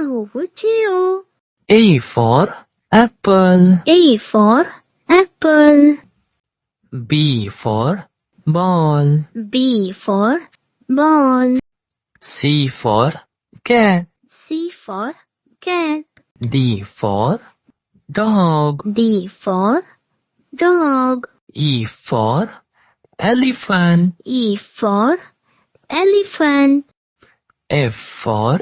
KauChiu. A for apple. A for apple. B for ball. B for ball. C for cat. C for cat. D for dog. D for dog. E for elephant. E for elephant. F for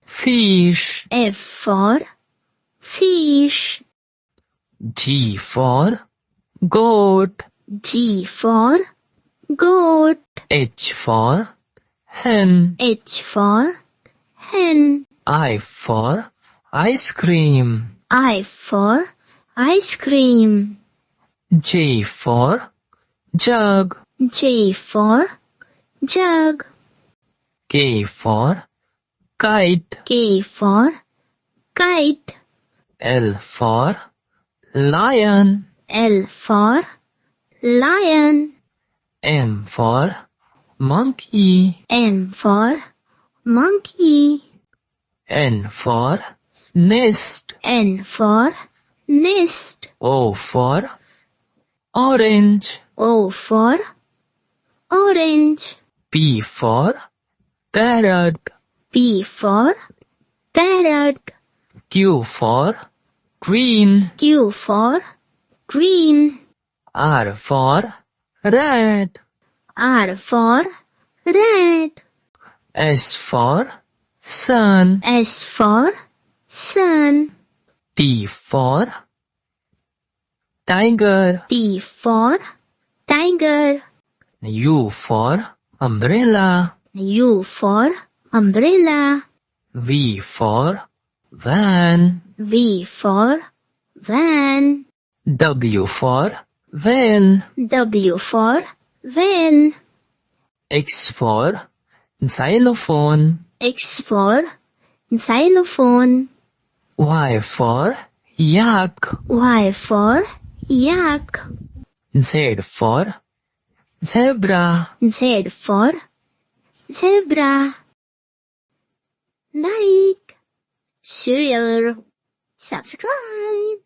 fish. F for fish. G for goat. G for goat. H for hen. H for hen. I for ice cream. I for ice cream. J for jug. J for jug. K for kite. K for kite. L for lion. L for lion. M for monkey. M for monkey. N for nest. N for nest. O for orange. O for orange. P for parrot. P for parrot. Q for green. Q for green. R for rat. R for rat. S for sun. S for sun. T for tiger. T for tiger. U for umbrella. U for umbrella. V for van. V for van. W for van. W for van. X for xylophone. X for xylophone. Y for yak. Y for yak. Z for zebra. Z for zebra. Like, share, subscribe.